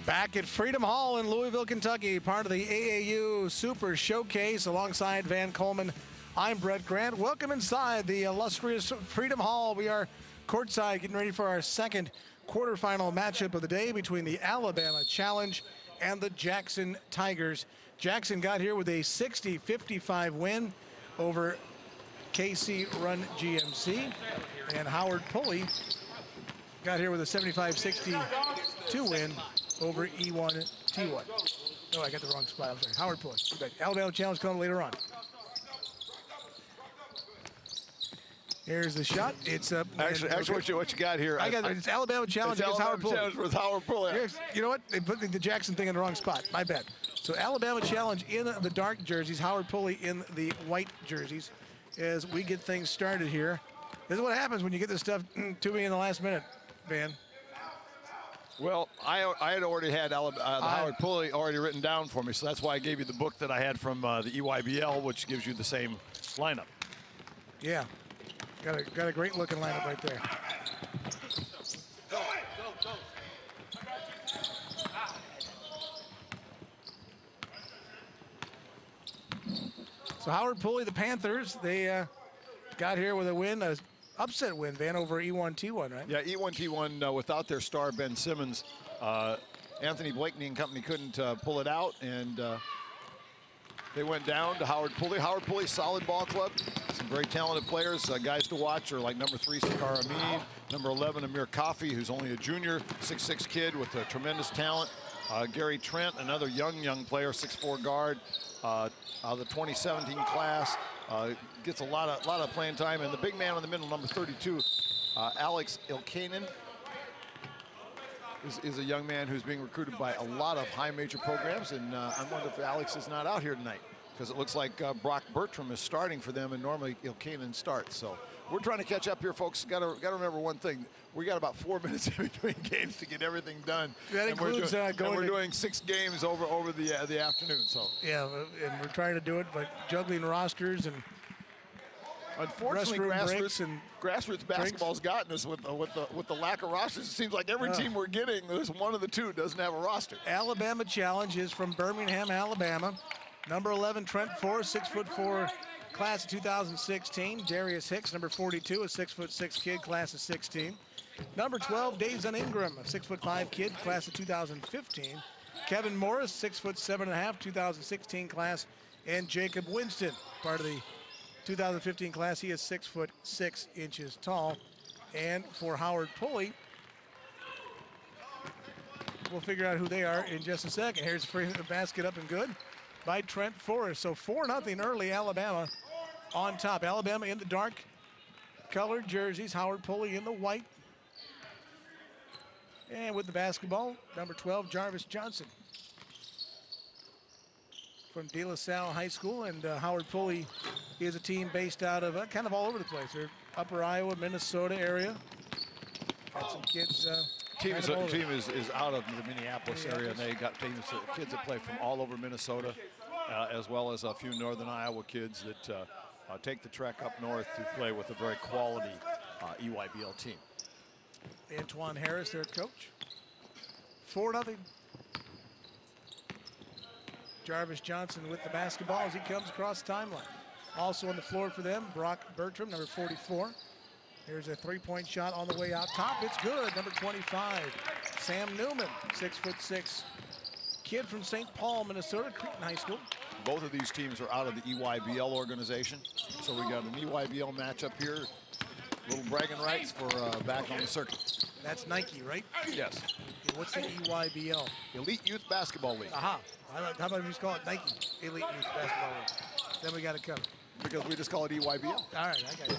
Back at Freedom Hall in Louisville, Kentucky, part of the AAU Super Showcase alongside Van Coleman. I'm Brett Grant. Welcome inside the illustrious Freedom Hall. We are courtside getting ready for our second quarterfinal matchup of the day between the Alabama Challenge and the Jackson Tigers. Jackson got here with a 60-55 win over KC Run GMC, and Howard Pulley got here with a 75-62 win over E1T1. Oh, I got the wrong spot. I'm sorry. Howard Pulley. Alabama Challenge coming later on. Here's the shot. It's up. Actually, what you got here? It's Alabama Challenge against Howard Pulley. Challenge with Howard Pulley. You know what? They put the Jackson thing in the wrong spot. My bad. So Alabama Challenge in the dark jerseys, Howard Pulley in the white jerseys. As we get things started here, this is what happens when you get this stuff to me in the last minute, Van. Well, I had already had Howard Pulley already written down for me, so that's why I gave you the book that I had from the EYBL, which gives you the same lineup. Yeah, got a great looking lineup right there. So Howard Pulley, the Panthers, they got here with a win, an upset win, Van, over E1T1, right? Yeah, E1T1 without their star Ben Simmons, Anthony Blakeney and company couldn't pull it out, and they went down to Howard Pulley. Howard Pulley, solid ball club, some very talented players. Guys to watch are like number 3, Sakar Amin, number 11, Amir Kafi, who's only a junior, 6'6" kid with tremendous talent. Gary Trent, another young player, 6'4" guard. The 2017 class gets a lot of playing time, and the big man in the middle, number 32, Alex Ilkanen, is a young man who's being recruited by a lot of high major programs, and I wonder if Alex is not out here tonight, because it looks like Brock Bertram is starting for them, and normally Ilkanen starts. So we're trying to catch up here, folks. Got to remember one thing: we got about 4 minutes in between games to get everything done. That includes we're doing 6 games over the afternoon. So yeah, and we're trying to do it, but juggling rosters and unfortunately grassroots basketball's gotten us with the lack of rosters. It seems like every team we're getting, there's one of the two doesn't have a roster. Alabama Challenge is from Birmingham, Alabama. Number 11, Trent Forrest, 6'4", class of 2016. Darius Hicks, number 42, a 6'6" kid, class of 16. Number 12, Dazon Ingram, a 6'5" kid, class of 2015. Kevin Morris, 6'7.5", 2016 class, and Jacob Winston, part of the 2015 class. He is 6'6" tall. And for Howard Pulley, we'll figure out who they are in just a second. Here's the basket up and good by Trent Forrest. So 4-0 early, Alabama on top. Alabama in the dark colored jerseys, Howard Pulley in the white. And with the basketball, number 12, Jarvis Johnson from De La Salle High School. And Howard Pulley is a team based out of kind of all over the place. They're upper Iowa, Minnesota area. Got some kids. Team is out of the Minneapolis area, and they got kids that play from all over Minnesota, as well as a few northern Iowa kids that take the trek up north to play with a very quality EYBL team. Antoine Harris, their coach. 4-0. Jarvis Johnson with the basketball as he comes across the timeline. Also on the floor for them, Brock Bertram, number 44. Here's a three-point shot on the way out top. It's good, number 25. Sam Newman, 6'6", kid from St. Paul, Minnesota, Cretan High School. Both of these teams are out of the EYBL organization. So we got an EYBL matchup here. Little bragging rights for back on the circuit. That's Nike, right? Yes. Okay, what's the EYBL? Elite Youth Basketball League. Aha. How about we just call it Nike Elite Youth Basketball League? Then we got to cover. Because we just call it EYBL. All right, I got you.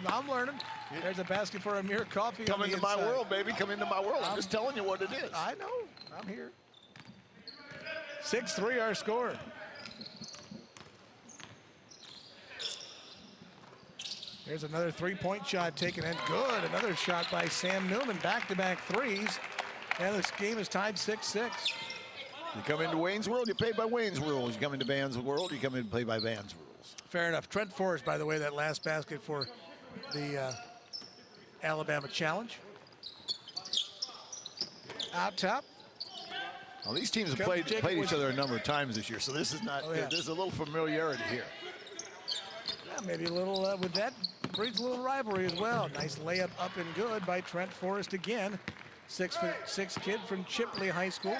I'm learning. There's a basket for Amir Kafi. Come into my world, baby. Come into my world. I'm just telling you what it is. I know. I'm here. 6-3 our score. There's another three-point shot taken and good. Another shot by Sam Newman. Back-to-back threes. And this game is tied 6-6. You come into Wayne's World, you play by Wayne's rules. You come into Van's World, you come in and play by Van's rules. Fair enough. Trent Forrest, by the way, that last basket for the Alabama Challenge. Out top, Well, these teams have played each other a number of times this year, so this is not. There's a little familiarity here. Yeah, maybe a little with that breeds a little rivalry as well. Nice layup up and good by Trent Forrest again. 6'6" kid from Chipley High School.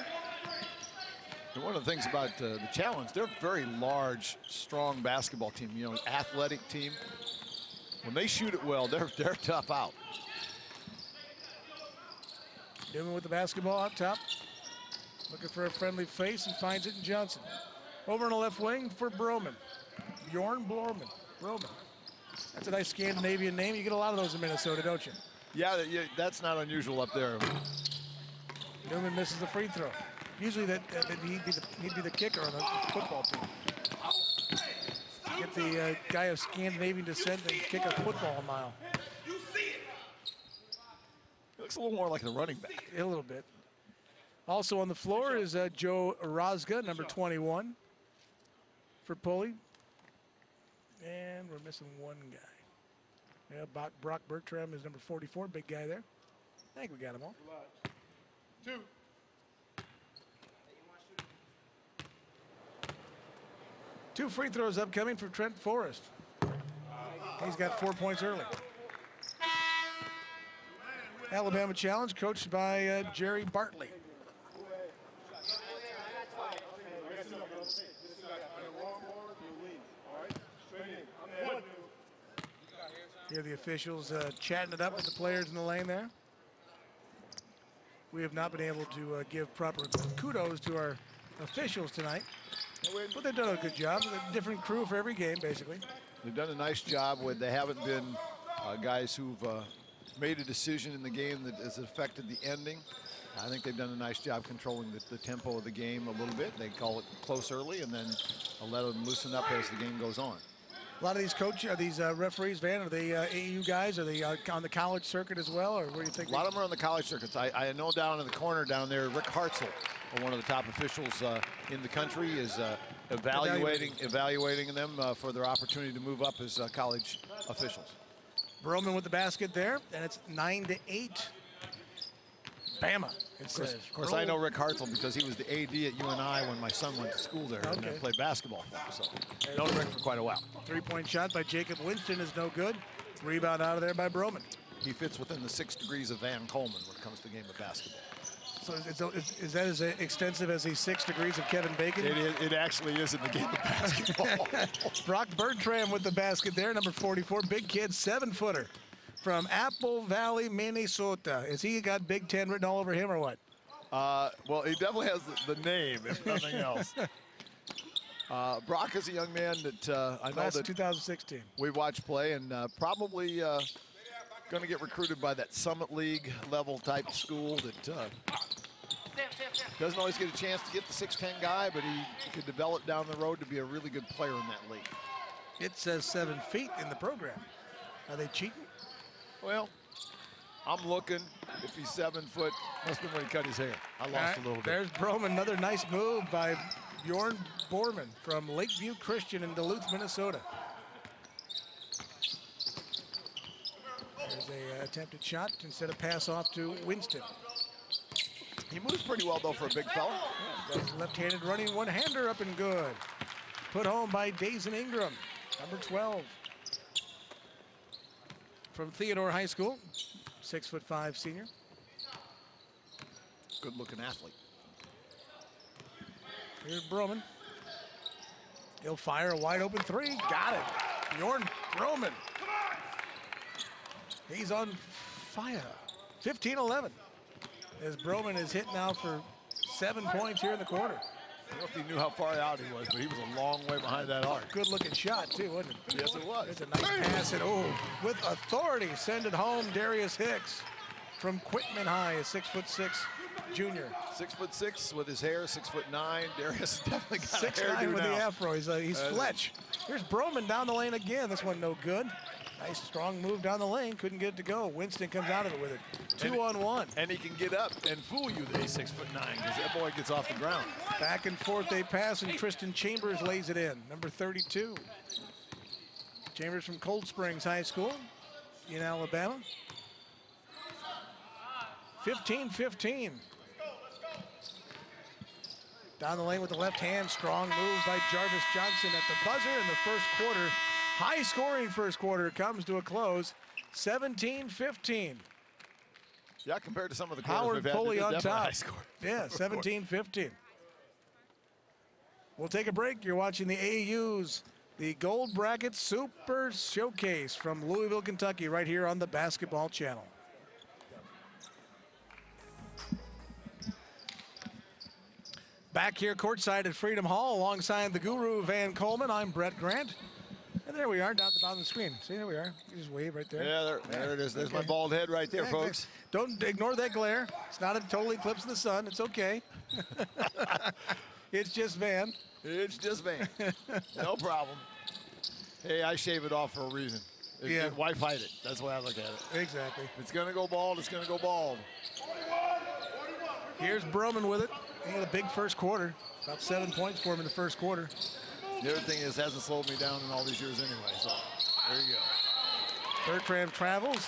And one of the things about the Challenge, they're a very large, strong basketball team. You know, athletic team. When they shoot it well, they're tough out. Newman with the basketball up top. Looking for a friendly face and finds it in Johnson. Over in the left wing for Broman. Bjorn Broman. That's a nice Scandinavian name. You get a lot of those in Minnesota, don't you? Yeah, that's not unusual up there. Newman misses the free throw. Usually he'd be the kicker on the football team. Get the guy of Scandinavian descent and kick a football a mile. He looks a little more like a running back. A little bit. Also on the floor is Joe Rozga, number 21 for Pulley. And we're missing one guy. Yeah, Brock Bertram is number 44, big guy there. I think we got them all. 2. Two free throws upcoming for Trent Forrest. He's got 4 points early. Alabama Challenge coached by Jerry Bartley. Here the officials chatting it up with the players in the lane there. We have not been able to give proper kudos to our officials tonight, but they've done a good job. A different crew for every game, basically. They've done a nice job with. They haven't been guys who've made a decision in the game that has affected the ending. I think they've done a nice job controlling the tempo of the game a little bit. They call it close early and then let them loosen up as the game goes on. A lot of these referees, Van, are they AAU guys? Are they on the college circuit as well, or what do you think? A lot of them are on the college circuits. I know down in the corner down there, Rick Hartzell, one of the top officials in the country, is evaluating them for their opportunity to move up as college officials. Broman with the basket there, and it's 9-8. Bama, it says. Of course, I know Rick Hartzell because he was the AD at UNI when my son went to school there and I played basketball for him. So known Rick for quite a while. 3-point shot by Jacob Winston is no good. Rebound out of there by Broman. He fits within the 6 degrees of Van Coleman when it comes to the game of basketball. So is that as extensive as the 6 degrees of Kevin Bacon? It actually is in the game of basketball. Brock Bertram with the basket there, number 44. Big kid, 7-footer. From Apple Valley, Minnesota. Has he got Big Ten written all over him or what? Well, he definitely has the name, if nothing else. Brock is a young man that I know that 2016. We've watched play and probably going to get recruited by that Summit League level type school that doesn't always get a chance to get the 6'10" guy, but he could develop down the road to be a really good player in that league. It says 7 feet in the program. Are they cheating? Well, I'm looking. If he's 7 foot, must have been when he cut his hair. I lost a little bit. There's Broman, another nice move by Bjorn Borman from Lakeview Christian in Duluth, Minnesota. There's a attempted shot instead of pass off to Winston. He moves pretty well, though, for a big fella. Yeah, left-handed running one-hander up and good. Put home by Dazen Ingram, number 12. From Theodore High School, 6'5" senior. Good-looking athlete. Here's Broman. He'll fire a wide-open 3. Got it. Bjorn Broman. He's on fire. 15-11. As Broman is hit now for 7 points here in the quarter. I don't know if he knew how far out he was, but he was a long way behind that arc. Good-looking shot, too, wasn't it? Yes, it was. It's a nice pass, and with authority, send it home, Darius Hicks from Quitman High, a 6'6" junior. 6'6" with his hair, 6'9". Darius definitely got a hairdo 6'9" with now. the afro. He's Fletch. Here's Broman down the lane again. This one no good. Nice strong move down the lane. Couldn't get it to go. Winston comes out of it with it. 2-on-1. And he can get up and fool you that he's 6'9" because that boy gets off the ground. Back and forth they pass, and Tristan Chambers lays it in. Number 32. Chambers from Cold Springs High School in Alabama. 15-15. Down the lane with the left hand. Strong move by Jarvis Johnson at the buzzer in the first quarter. High scoring first quarter comes to a close. 17-15. Yeah, compared to some of the quarters Howard we've had, Pulley on definitely top. high score. Yeah, 17-15. We'll take a break. You're watching the AAU's the Gold Bracket Super Showcase from Louisville, Kentucky, right here on the Basketball Channel. Back here courtside at Freedom Hall alongside the guru Van Coleman. I'm Brett Grant. And there we are down at the bottom of the screen. See, there we are. You just wave right there. Yeah, there it is. There's my bald head right there, folks. Don't ignore that glare. It's not a total eclipse of the sun. It's okay. It's just Van. It's just Van. No problem. Hey, I shave it off for a reason. Yeah. Why fight it? That's the way I look at it. Exactly. If it's going to go bald, it's going to go bald. Here's Broman with it. He had a big first quarter. About 7 points for him in the first quarter. The other thing is, it hasn't slowed me down in all these years anyway, so there you go. Bertram travels.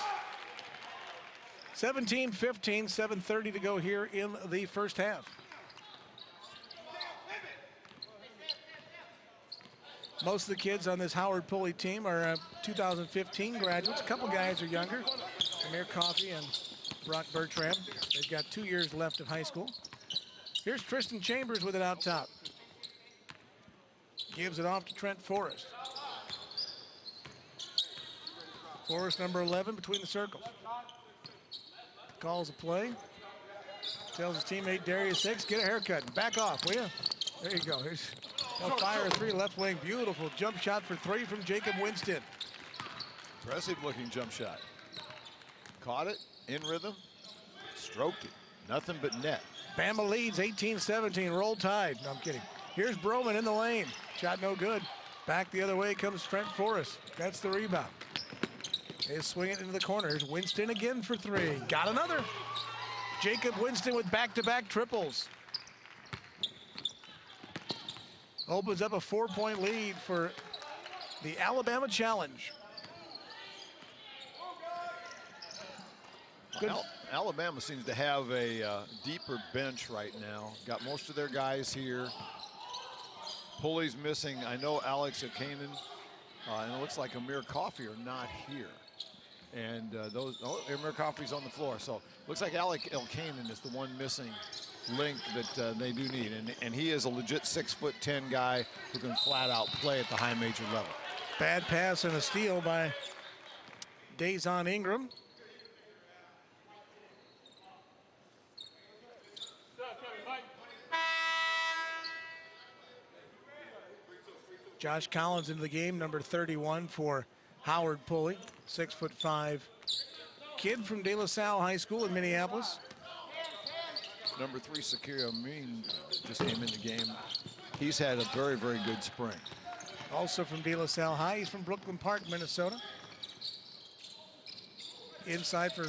17-15, 7:30 to go here in the first half. Most of the kids on this Howard Pulley team are 2015 graduates. A couple guys are younger. Amir Coffey and Brock Bertram. They've got 2 years left of high school. Here's Tristan Chambers with it out top. Gives it off to Trent Forrest. Forrest, number 11, between the circles. Calls a play. Tells his teammate Darius Hicks, get a haircut and back off, will you? There you go. Here's a fire a three left wing. Beautiful jump shot for three from Jacob Winston. Impressive looking jump shot. Caught it, in rhythm, stroked it. Nothing but net. Bama leads 18-17, roll tide. No, I'm kidding. Here's Broman in the lane. Shot no good. Back the other way comes Trent Forrest. That's the rebound. They swing it into the corner. Here's Winston again for three. Got another. Jacob Winston with back-to-back triples. Opens up a 4-point lead for the Alabama Challenge. Good. Alabama seems to have a deeper bench right now. Got most of their guys here. Pulley's missing. I know Alex Okanen and it looks like Amir Coffey are not here. And Amir Coffey's on the floor. So looks like Alec Elkanen is the one missing link that they do need. And he is a legit 6'10" guy who can flat out play at the high major level. Bad pass and a steal by Dazon Ingram. Josh Collins into the game, number 31 for Howard Pulley, 6'5" kid from De La Salle High School in Minneapolis. Number 3, Sakir Amin, just came in the game. He's had a very, very good spring. Also from De La Salle High, he's from Brooklyn Park, Minnesota. Inside for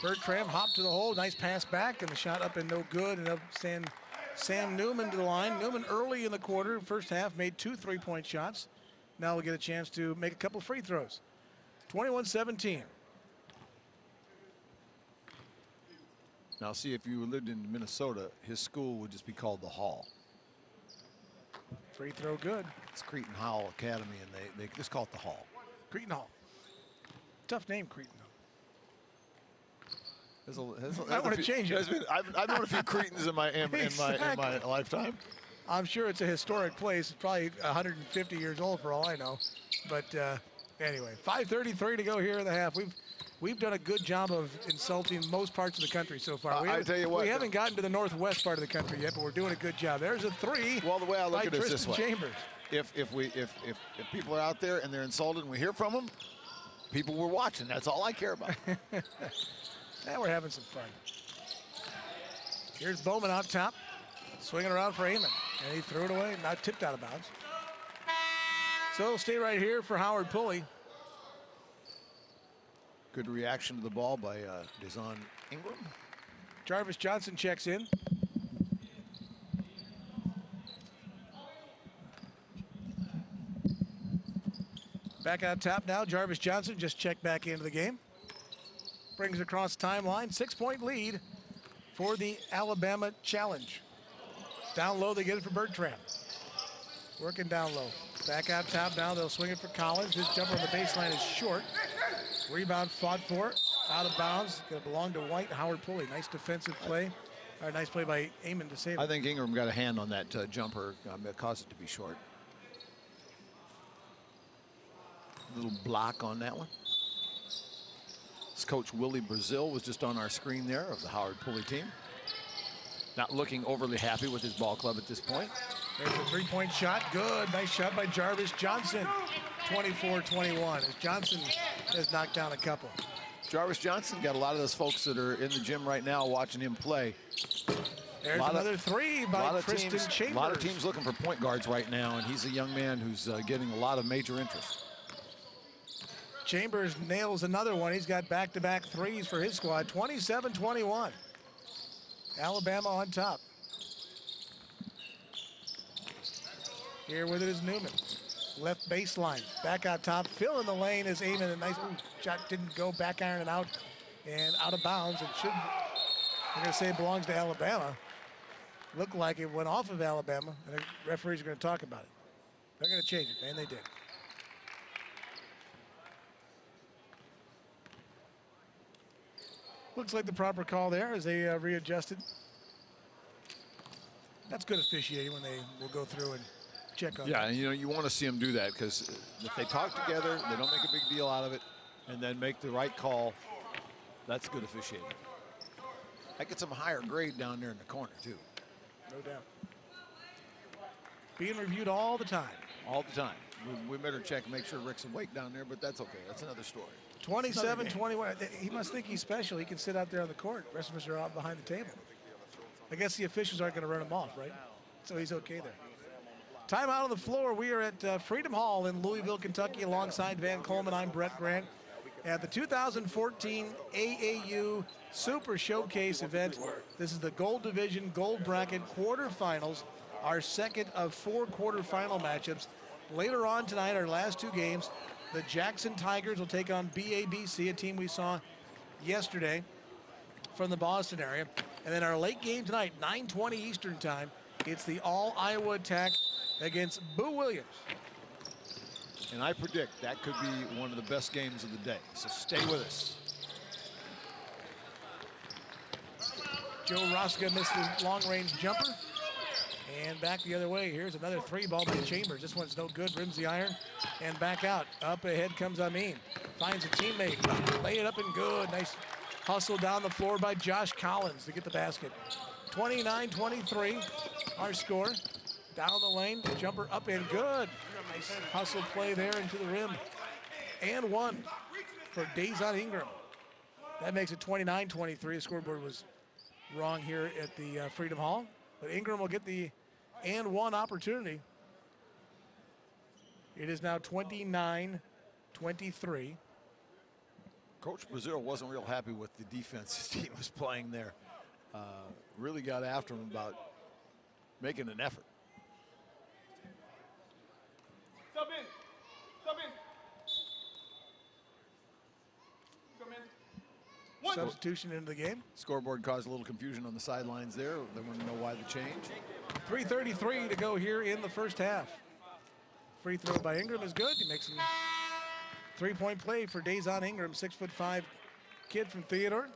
Bertram, hop to the hole, nice pass back, and the shot up and no good, and up stand Sam Newman to the line. Newman early in the quarter, first half, made 2 3-point shots. Now we'll get a chance to make a couple free throws. 21-17. Now see, if you lived in Minnesota, his school would just be called the Hall. Free throw good. It's Cretan Howell Academy, and they just call it the Hall. Cretan Hall. Tough name, Cretan. I want to change it. I've known a few Cretans in my lifetime. I'm sure it's a historic place. It's probably 150 years old for all I know. But anyway, 5:33 to go here in the half. We've done a good job of insulting most parts of the country so far. I tell you what, we haven't gotten to the northwest part of the country yet, but we're doing a good job. There's a three. Well, the way I look at it is this way: Chambers. If people are out there and they're insulted, and we hear from them, people were watching. That's all I care about. Now we're having some fun. Here's Bowman out top, swinging around for Amon, and he threw it away, not tipped out of bounds. So it'll stay right here for Howard Pulley. Good reaction to the ball by Dazon Ingram. Jarvis Johnson checks in. Back out top now, Jarvis Johnson just checked back into the game. Brings across timeline, 6-point lead for the Alabama Challenge. Down low, they get it for Bertrand. Working down low. Back out top now, they'll swing it for Collins. His jumper on the baseline is short. Rebound fought for, out of bounds. Gonna belong to White. Howard Pulley, nice defensive play. Or nice play by Amon to save it. I think Ingram got a hand on that jumper. It caused it to be short. Little block on that one. This coach Willie Brazil was just on our screen there of the Howard Pulley team. Not looking overly happy with his ball club at this point. There's a three-point shot. Good. Nice shot by Jarvis Johnson. 24-21 as Johnson has knocked down a couple. Jarvis Johnson got a lot of those folks that are in the gym right now watching him play. There's another three by Tristan Chambers. A lot of teams looking for point guards right now, and he's a young man who's getting a lot of major interest. Chambers nails another one. He's got back-to-back threes for his squad. 27-21. Alabama on top. Here with it is Newman. Left baseline. Back out top. Fill in the lane is Amon. A nice shot didn't go. Back iron and out. And out of bounds. It should, I'm going to say it belongs to Alabama. Looked like it went off of Alabama. And the referees are going to talk about it. They're going to change it. And they did. Looks like the proper call there as they readjusted. That's good officiating when they will go through and check on. Yeah, and you want to see them do that because if they talk together, they don't make a big deal out of it, and then make the right call, that's good officiating. That gets them a higher grade down there in the corner, too. No doubt. Being reviewed all the time. All the time. We better check and make sure Rick's awake down there, but that's okay. That's another story. 27-21. He must think he's special. He can sit out there on the court. The rest of us are out behind the table. I guess the officials aren't going to run him off, right? So he's okay there. Timeout on the floor. We are at Freedom Hall in Louisville, Kentucky, alongside Van Coleman. I'm Brett Grant. At the 2014 AAU Super Showcase event, this is the Gold Division Gold Bracket quarterfinals, our second of 4 quarterfinal matchups. Later on tonight, our last 2 games, the Jackson Tigers will take on BABC, a team we saw yesterday from the Boston area. And then our late game tonight, 9:20 Eastern time, it's the All-Iowa Attack against Boo Williams. And I predict that could be one of the best games of the day. So stay with us. Joe Rosca missed the long-range jumper. And back the other way. Here's another 3 ball by Chambers. This one's no good. Rims the iron. And back out. Up ahead comes Amin. Finds a teammate. Lay it up and good. Nice hustle down the floor by Josh Collins to get the basket. 29-23. Our score. Down the lane. Jumper up and good. Nice hustle play there into the rim. And 1 for Dazon Ingram. That makes it 29-23. The scoreboard was wrong here at the Freedom Hall. But Ingram will get the and 1 opportunity. It is now 29-23. Coach Brazil wasn't real happy with the defense his team was playing there. Really got after him about making an effort. Sub in. Sub in. Come in. Substitution into the game. Scoreboard caused a little confusion on the sidelines there. They want to know why the change. 3:33 to go here in the first half. Free throw by Ingram is good. He makes a 3-point play for Dazon Ingram, 6'5" kid from Theodore.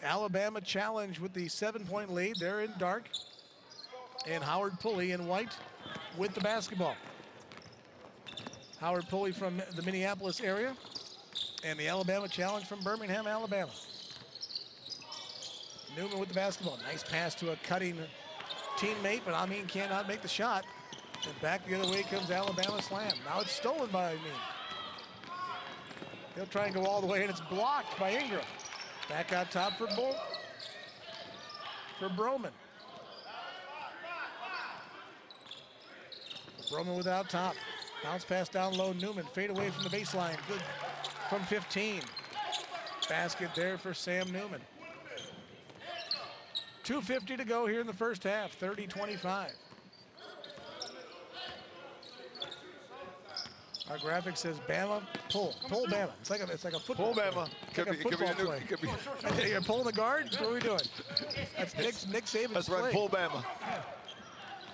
Alabama challenge with the 7-point lead. They're in dark. And Howard Pulley in white with the basketball. Howard Pulley from the Minneapolis area. And the Alabama challenge from Birmingham, Alabama. Newman with the basketball. Nice pass to a cutting teammate, but Amin cannot make the shot. And back the other way comes Alabama slam. Now it's stolen by Amin. He'll try and go all the way, and it's blocked by Ingram. Back out top for Broman. Broman without top. Bounce pass down low, Newman. Fade away from the baseline. Good from 15. Basket there for Sam Newman. 2:50 to go here in the first half, 30-25. Our graphic says Bama pull Bama. It's like a football. Pull Bama. Play. Like a football play. You're pulling the guard. What are we doing? That's Nick Saban's That's right. play. Pull Bama.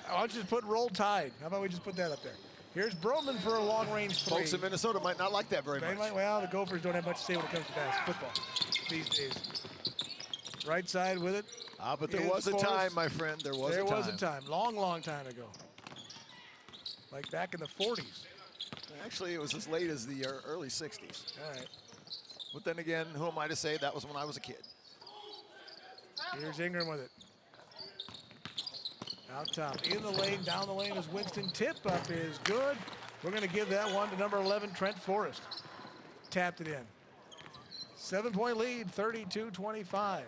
I'll just put roll tide. How about we just put that up there? Here's Broman for a long-range three. Folks in Minnesota might not like that very much. Well, the Gophers don't have much to say when it comes to football these days. Right side with it. But there was a time, my friend. There was a time. Long time ago. Like back in the 40s. Actually, it was as late as the early 60s. All right. But then again, who am I to say? That was when I was a kid. Here's Ingram with it. Out top, in the lane, down the lane is Winston. Tip up is good. We're going to give that one to number 11, Trent Forrest. Tapped it in. 7-point lead, 32-25.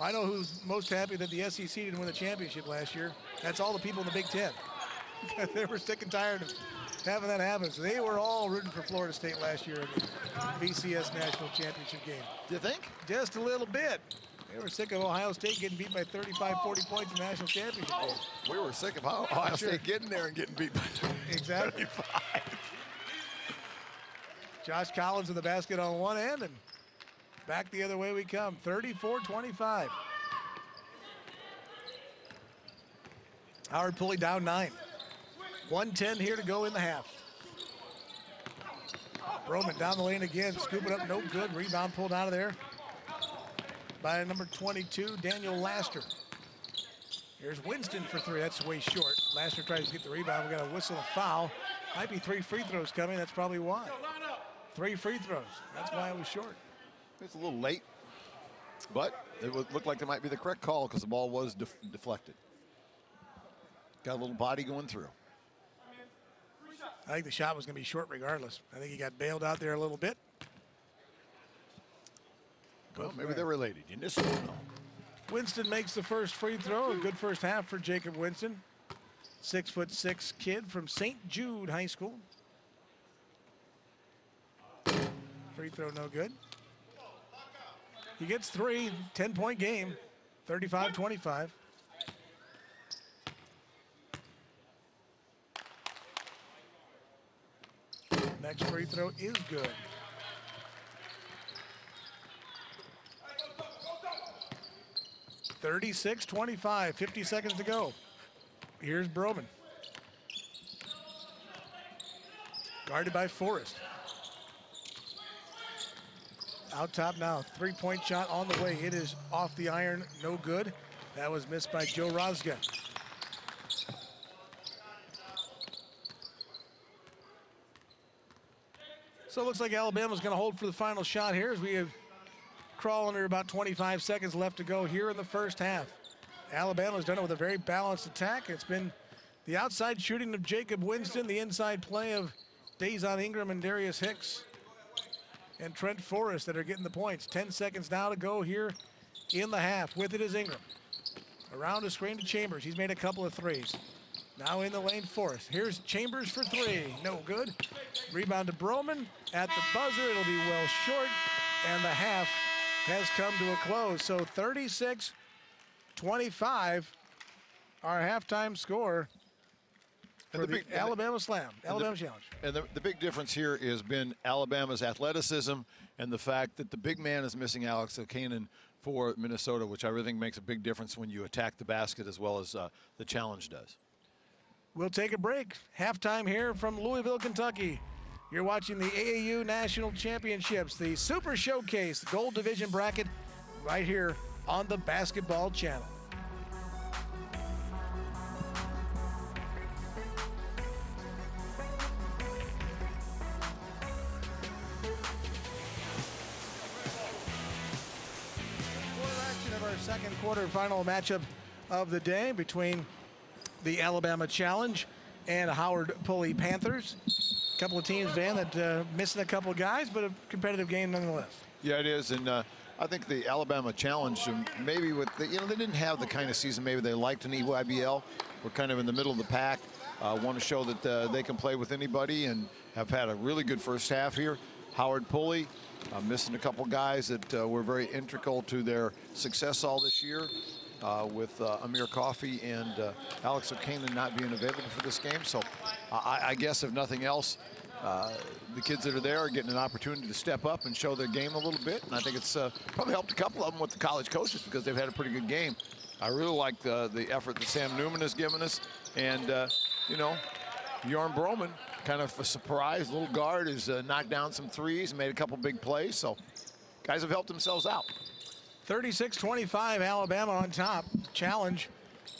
I know who's most happy that the SEC didn't win the championship last year. That's all the people in the Big Ten. They were sick and tired of having that happen. So they were all rooting for Florida State last year in the BCS National Championship game. Do you think? Just a little bit. They were sick of Ohio State getting beat by 35, 40 points in the national championship game. We were sick of Ohio State getting there and getting beat by 35. Josh Collins in the basket on one end, and back the other way we come. 34-25. Howard Pulley down 9. 1:10 here to go in the half. Broman down the lane again, scoop it up, no good. Rebound pulled out of there by number 22, Daniel Laster. Here's Winston for three. That's way short. Laster tries to get the rebound. We got a whistle, a foul. Might be 3 free throws coming. That's probably why. 3 free throws. That's why it was short. It's a little late, but it looked like it might be the correct call because the ball was deflected. Got a little body going through. I think the shot was going to be short regardless. I think he got bailed out there a little bit. Well, maybe they're related. You just don't know. Winston makes the first free throw. A good first half for Jacob Winston. 6'6" kid from St. Jude High School. Free throw no good. He gets 3, 10-point game, 35-25. Next free throw is good. (36-25), 50 seconds to go. Here's Broman. Guarded by Forrest. Out top now, 3-point shot on the way. It is off the iron, no good. That was missed by Joe Rozga. So it looks like Alabama's going to hold for the final shot here as we have crawl under about 25 seconds left to go here in the first half. Alabama's done it with a very balanced attack. It's been the outside shooting of Jacob Winston, the inside play of Dazon Ingram and Darius Hicks and Trent Forrest that are getting the points. 10 seconds now to go here in the half. With it is Ingram. Around a screen to Chambers. He's made a couple of threes. Now in the lane, Forrest. Here's Chambers for 3. No good. Rebound to Broman. At the buzzer, it'll be well short. And the half has come to a close. So 36-25, our halftime score for the Alabama Slam, Alabama Challenge. And the big difference here has been Alabama's athleticism and the fact that the big man is missing Alex O'Kanan for Minnesota, which I really think makes a big difference when you attack the basket as well as the challenge does. We'll take a break. Halftime here from Louisville, Kentucky. You're watching the AAU National Championships, the Super Showcase, the Gold Division bracket, right here on the Basketball Channel. Action of our second quarter final matchup of the day between the Alabama Challenge and Howard Pulley Panthers. A couple of teams, Van, that missing a couple of guys, but a competitive game nonetheless. Yeah, it is, and I think the Alabama Challenge, maybe with the, they didn't have the kind of season maybe they liked in EYBL. We're kind of in the middle of the pack. Want to show that they can play with anybody and have had a really good first half here. Howard Pulley missing a couple guys that were very integral to their success all this year. with Amir Coffey and Alex O'Kanan not being available for this game. So I guess if nothing else, the kids that are there are getting an opportunity to step up and show their game a little bit. And I think it's probably helped a couple of them with the college coaches because they've had a pretty good game. I really like the effort that Sam Newman has given us. And, you know, Bjorn Broman, kind of a surprise, little guard, has knocked down some threes and made a couple big plays. So guys have helped themselves out. 36-25, Alabama on top. Challenge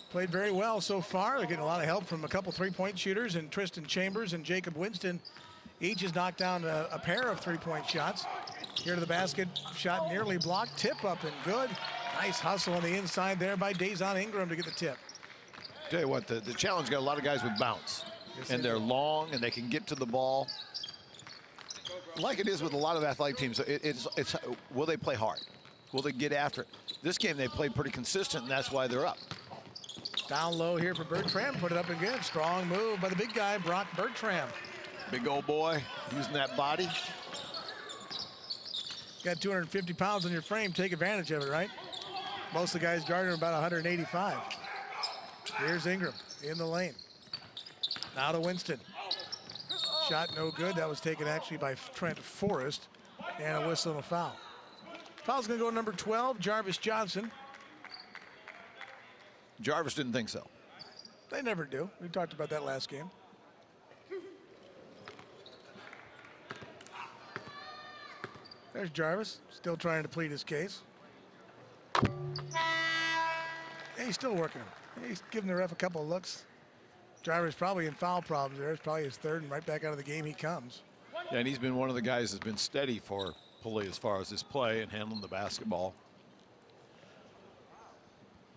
played very well so far. They're getting a lot of help from a couple three-point shooters, and Tristan Chambers and Jacob Winston each has knocked down a pair of three-point shots. Here to the basket, shot nearly blocked, tip up and good. Nice hustle on the inside there by Dazon Ingram to get the tip. Tell you what, the challenge got a lot of guys with bounce. Yes, and they're long and they can get to the ball. Like it is with a lot of athletic teams, it's will they play hard? Will they get after it? This game they played pretty consistent, and that's why they're up. Down low here for Bertram, put it up again. Strong move by the big guy, Brock Bertram. Big old boy, using that body. Got 250 pounds on your frame, take advantage of it, right? Most of the guys guarding are about 185. Here's Ingram in the lane. Now to Winston. Shot no good. That was taken actually by Trent Forrest, and a whistle and a foul. Foul's gonna go to number 12, Jarvis Johnson. Jarvis didn't think so. They never do. We talked about that last game. There's Jarvis, still trying to plead his case. Yeah, he's still working him. He's giving the ref a couple of looks. Jarvis probably in foul problems there. It's probably his third, and right back out of the game he comes. Yeah, and he's been one of the guys that's been steady for Pulley as far as his play and handling the basketball.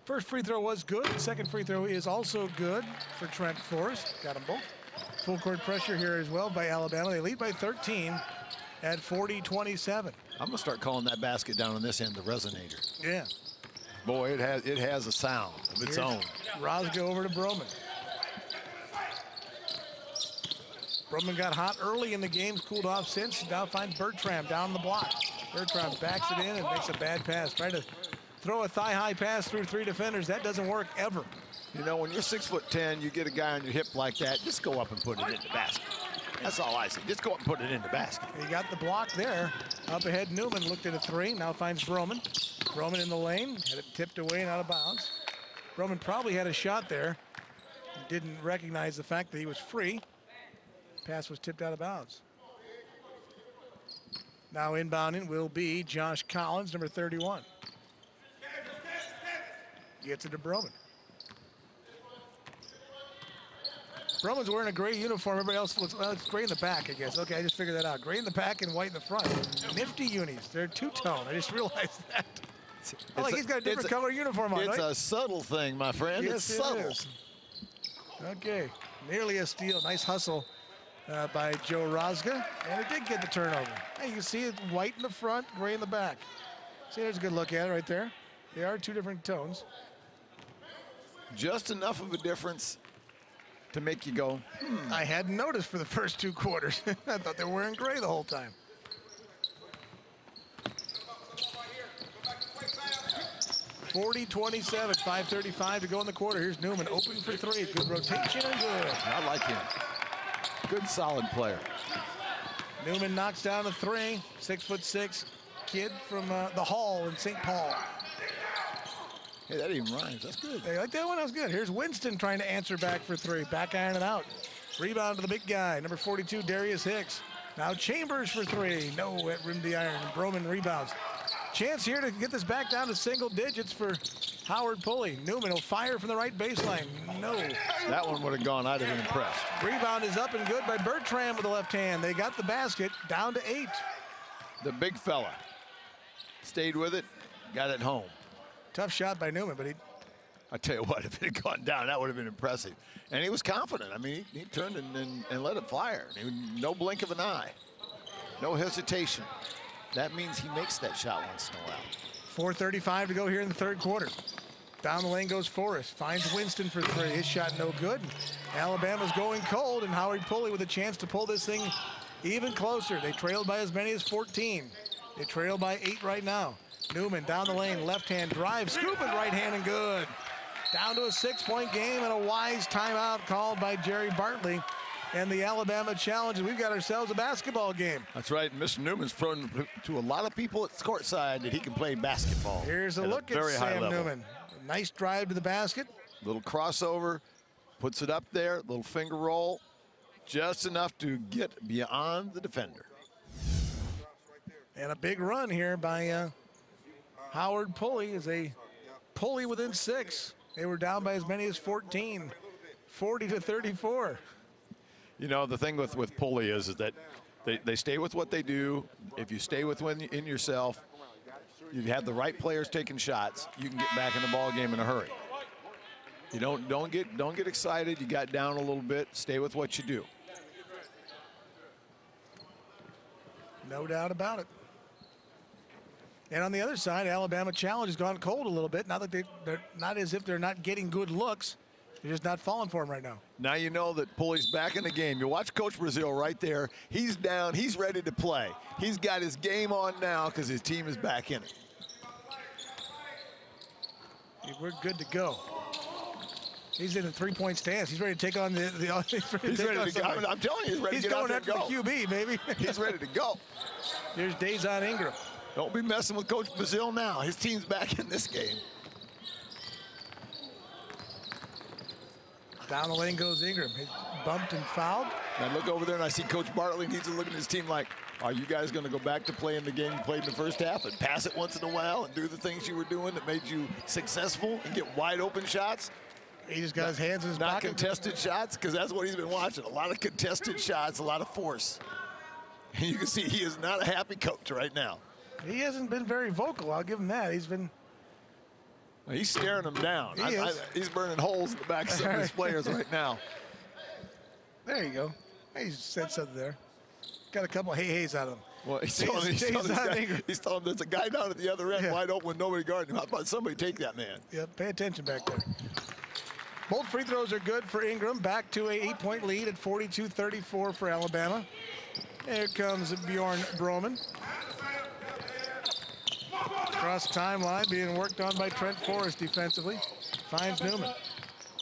First free throw was good. The second free throw is also good for Trent Forrest. Got them both. Full court pressure here as well by Alabama. They lead by 13 at 40-27. I'm gonna start calling that basket down on this end the resonator. Yeah. Boy, it has a sound of its own. Rosga over to Broman. Broman got hot early in the game, cooled off since. Now finds Bertram down the block. Bertram backs it in and makes a bad pass. Trying to throw a thigh-high pass through three defenders. That doesn't work ever. You know, when you're 6'10", you get a guy on your hip like that, just go up and put it in the basket. That's all I say. Just go up and put it in the basket. He got the block there. Up ahead, Newman looked at a three. Now finds Broman. Broman in the lane. Had it tipped away and out of bounds. Broman probably had a shot there. Didn't recognize the fact that he was free. Pass was tipped out of bounds. Now inbounding will be Josh Collins, number 31. Gets it to Broman. Broman's wearing a gray uniform. Everybody else looks, well, it's gray in the back, I guess. Okay, I just figured that out. Gray in the back and white in the front. Nifty unis. They're two-tone. I just realized that. He's got a different color uniform on. It's a subtle thing, my friend. Yes, it's subtle. Okay, nearly a steal. Nice hustle by Joe Rosga, and it did get the turnover. Hey, you can see it white in the front, gray in the back. See, there's a good look at it right there. They are two different tones. Just enough of a difference to make you go, I hadn't noticed for the first two quarters. I thought they were wearing gray the whole time. (40-27), 5:35 to go in the quarter. Here's Newman, open for three. Good rotation and good. I like him. Good, solid player. Newman knocks down a three. 6'6" kid from the Hall in St. Paul. Hey, that even rhymes. That's good. They like that one? That was good. Here's Winston trying to answer back for three. Back iron it out. Rebound to the big guy, number 42, Darius Hicks. Now Chambers for three. No, at rim the iron. Broman rebounds. Chance here to get this back down to single digits for Howard Pulley. Newman will fire from the right baseline. No. That one would have gone. I'd have been impressed. Rebound is up and good by Bertram with the left hand. They got the basket down to 8. The big fella stayed with it, got it home. Tough shot by Newman, but I tell you what, if it had gone down, that would have been impressive. And he was confident. I mean, he turned and let it fire. No blink of an eye. No hesitation. That means he makes that shot once in a while. 4:35 to go here in the third quarter. Down the lane goes Forrest. Finds Winston for three. His shot no good. Alabama's going cold, and Howard Pulley with a chance to pull this thing even closer. They trailed by as many as 14. They trail by 8 right now. Newman down the lane, left-hand drive, scooping right hand and good. Down to a 6-point game and a wise timeout called by Jerry Bartley and the Alabama Challenge. We've got ourselves a basketball game. That's right. Mr. Newman's proven to a lot of people at courtside that he can play basketball. Here's a look at Sam Newman. Nice drive to the basket. Little crossover, puts it up there, little finger roll, just enough to get beyond the defender. And a big run here by Howard Pulley is a Pulley within 6. They were down by as many as 14, 40-34. You know, the thing with Pulley is that they stay with what they do. If you stay within yourself, you have the right players taking shots, you can get back in the ball game in a hurry. You don't get excited. You got down a little bit. Stay with what you do. No doubt about it. And on the other side, Alabama Challenge has gone cold a little bit. Not that they're not as if they're not getting good looks. They're just not falling for him right now. Now you know that Pulley's back in the game. You watch Coach Brazil right there. He's down. He's ready to play. He's got his game on now because his team is back in it. We're good to go. He's in a 3-point stance. He's ready to take on the he's ready to go. I'm telling you, he's ready to get out there and go. He's going after the QB, baby. He's ready to go. Here's Dazon Ingram. Don't be messing with Coach Brazil now. His team's back in this game. Down the lane goes Ingram. He's bumped and fouled. And I look over there and I see Coach Bartley, and he's looking at his team like, are you guys going to go back to playing the game you played in the first half and pass it once in a while and do the things you were doing that made you successful and get wide open shots? He just got his hands in his pocket. Not contested shots, because that's what he's been watching. A lot of contested shots, a lot of force. And you can see he is not a happy coach right now. He hasn't been very vocal. I'll give him that. He's been. He's staring them down. He's burning holes in the back of some of his players right now. There you go. He said something there. Got a couple hey-hays out of him. Well, he's telling him there's a guy down at the other end wide open with nobody guarding him. How about somebody take that man? Yep, pay attention back there. Both free throws are good for Ingram. Back to a 8-point lead at 42-34 for Alabama. Here comes Bjorn Broman. Across the timeline, being worked on by Trent Forrest defensively. Finds Newman.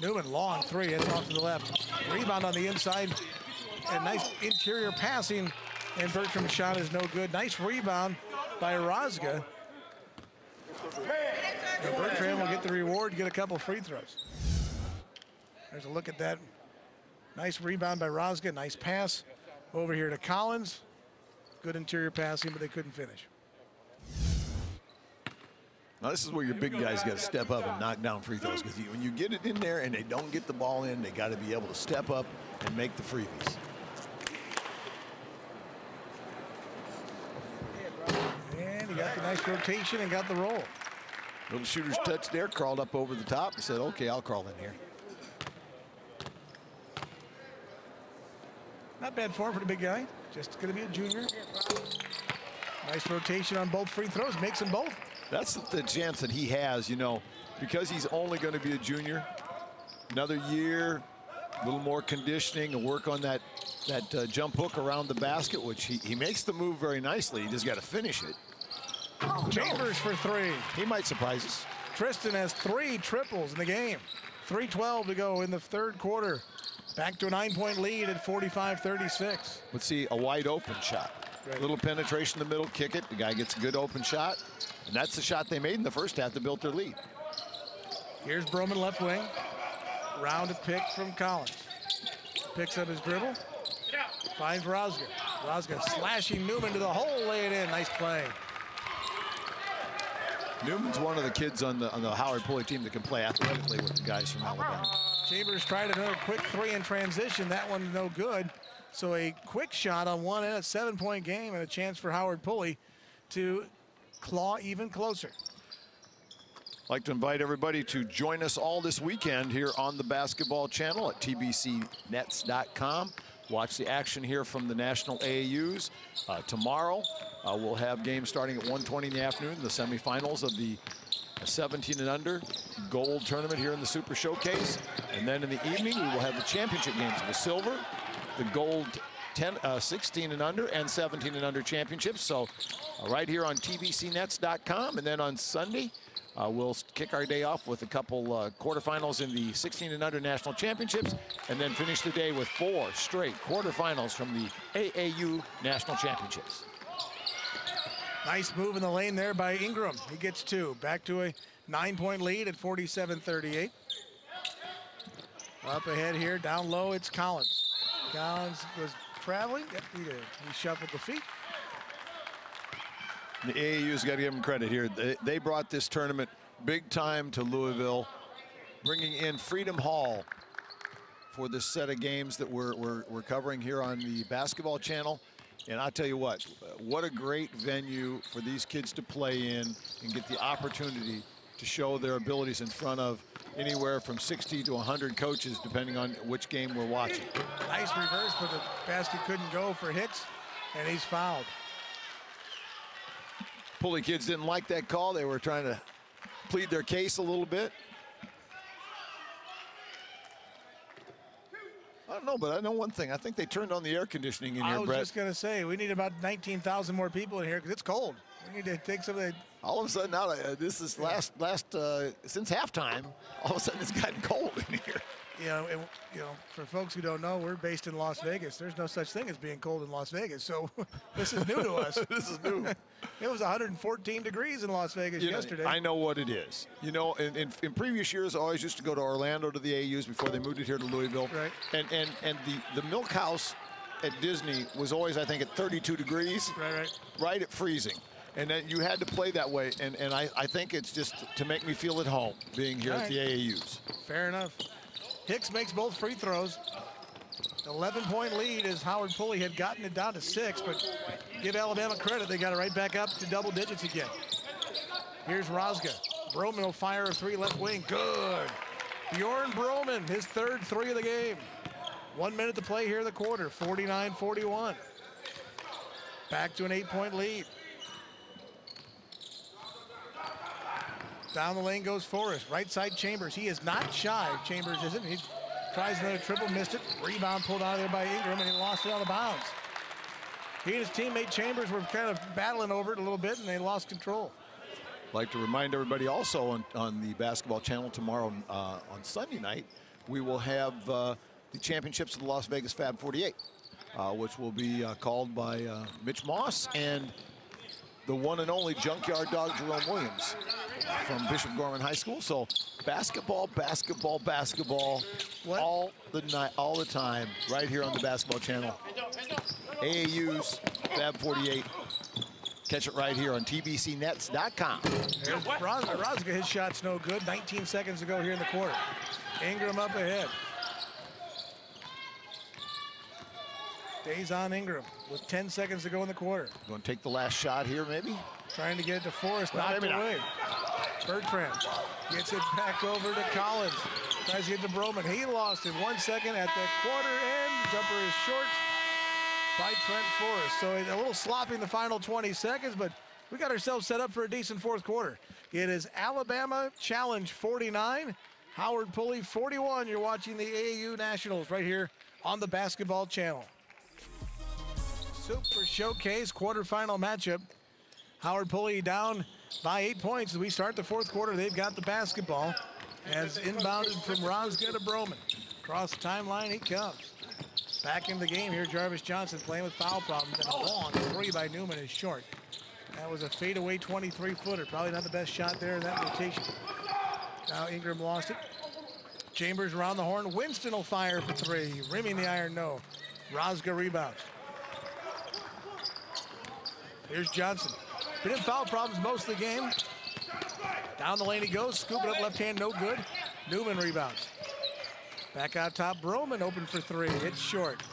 Newman, long three, it's off to the left. Rebound on the inside, and nice interior passing, and Bertram's shot is no good. Nice rebound by Rozga. And Bertram will get the reward, get a couple free throws. There's a look at that. Nice rebound by Rozga, nice pass. Over here to Collins. Good interior passing, but they couldn't finish. Now this is where your big guys got to step up and knock down free throws, because when you get it in there and they don't get the ball in, they got to be able to step up and make the freebies. And he got the nice rotation and got the roll. Little shooter's touch there, crawled up over the top and said, okay, I'll crawl in here. Not bad form for the big guy. Just going to be a junior. Nice rotation on both free throws. Makes them both. That's the chance that he has, you know, because he's only going to be a junior. Another year, a little more conditioning and work on that jump hook around the basket, which he makes the move very nicely. He just got to finish it. Chambers for three. He might surprise us. Tristan has 3 triples in the game. 3:12 to go in the third quarter. Back to a 9-point lead at 45-36. Let's see a wide open shot. Right. Little penetration in the middle, kick it. The guy gets a good open shot. And that's the shot they made in the first half that built their lead. Here's Broman left wing. Rounded pick from Collins. Picks up his dribble. Finds Rozga. Rozga slashing Newman to the hole, lay it in. Nice play. Newman's one of the kids on the Howard Pulley team that can play athletically with the guys from Alabama. Chambers tried another quick three in transition. That one no good. So a quick shot on one end, a 7-point game, and a chance for Howard Pulley to claw even closer. I'd like to invite everybody to join us all this weekend here on the basketball channel at tbcnets.com. Watch the action here from the national AAUs. Tomorrow, we'll have games starting at 1:20 in the afternoon, the semifinals of the 17 and under gold tournament here in the Super Showcase. And then in the evening, we will have the championship games, the silver, the gold 16 and under and 17 and under championships. So right here on tbcnets.com. And then on Sunday, we'll kick our day off with a couple quarterfinals in the 16 and under national championships, and then finish the day with 4 straight quarterfinals from the AAU national championships. Nice move in the lane there by Ingram. He gets 2. Back to a 9-point lead at 47-38. Up ahead here, down low, it's Collins. Collins was traveling. Yep, he did. He shuffled the feet. The AAU's got to give them credit here. They brought this tournament big time to Louisville, bringing in Freedom Hall for this set of games that we're covering here on the basketball channel. And I'll tell you what a great venue for these kids to play in and get the opportunity to show their abilities in front of anywhere from 60 to 100 coaches, depending on which game we're watching. Nice reverse, but the basket couldn't go for Hicks, and he's fouled. Pulley kids didn't like that call. They were trying to plead their case a little bit. I don't know, but I know one thing. I think they turned on the air conditioning in here, Brett. I was just going to say, we need about 19,000 more people in here because it's cold. We need to take some of the... All of a sudden, now this is since halftime, all of a sudden it's gotten cold in here. You know, for folks who don't know, we're based in Las Vegas. There's no such thing as being cold in Las Vegas, so this is new to us. This is new. It was 114 degrees in Las Vegas yesterday. I know what it is. You know, in previous years, I always used to go to Orlando to the AAUs before they moved it here to Louisville. Right. And the Milk House at Disney was always, I think, at 32 degrees. Right at freezing. And then you had to play that way, and I think it's just to make me feel at home being here at the AAUs. Fair enough. Hicks makes both free throws. 11-point lead as Howard Pulley had gotten it down to 6, but give Alabama credit, they got it right back up to double digits again. Here's Rozga. Broman will fire a 3 left wing. Good. Bjorn Broman, his 3rd 3 of the game. 1 minute to play here in the quarter, 49-41. Back to an 8-point lead. Down the lane goes Forrest. Right side Chambers. He is not shy. Chambers isn't. He tries another triple, missed it. Rebound pulled out of there by Ingram, and he lost it out of bounds. He and his teammate Chambers were kind of battling over it a little bit, and they lost control. I'd like to remind everybody also on the basketball channel tomorrow on Sunday night, we will have the championships of the Las Vegas Fab 48, which will be called by Mitch Moss and the one and only Junkyard Dog Jerome Williams from Bishop Gorman High School. So basketball, basketball, basketball, all the time, right here on the basketball channel. AAU's Fab 48. Catch it right here on tbcnets.com. There's Rozga, his shot's no good. 19 seconds to go here in the quarter. Ingram up ahead. Stays on Ingram with 10 seconds to go in the quarter. Going to take the last shot here, maybe? Trying to get it to Forrest, knocked away. Bertrand gets it back over to Collins. Tries to get to Broman. He lost it 1 second at the quarter end. Jumper is short by Trent Forrest. So a little sloppy in the final 20 seconds, but we got ourselves set up for a decent 4th quarter. It is Alabama Challenge 49, Howard Pulley 41. You're watching the AAU Nationals right here on the basketball channel. Super Showcase quarterfinal matchup. Howard Pulley down by 8 points as we start the 4th quarter. They've got the basketball as inbounded from Rozga to Broman. Across the timeline he comes. Back in the game here, Jarvis Johnson playing with foul problems, and a long 3 by Newman is short. That was a fadeaway 23-footer. Probably not the best shot there in that rotation. Now Ingram lost it. Chambers around the horn. Winston will fire for 3. Rimming the iron, no. Rozga rebounds. Here's Johnson. Been in foul problems most of the game. Down the lane he goes. Scoop it up left hand, no good. Newman rebounds. Back out top, Broman open for 3. It's short.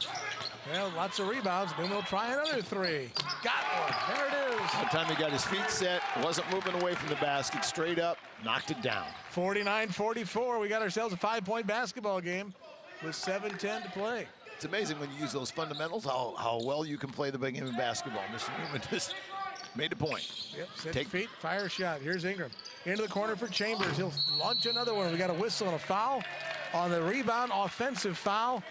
Well, lots of rebounds. Newman will try another 3. Got one. There it is. By the time he got his feet set, wasn't moving away from the basket, straight up, knocked it down. 49-44. We got ourselves a 5-point basketball game with 7:10 to play. It's amazing when you use those fundamentals, how well you can play the big game of basketball. Mr. Newman just made a point. Yep, set feet, fire shot. Here's Ingram. Into the corner for Chambers. He'll launch another one. We got a whistle and a foul on the rebound, offensive foul.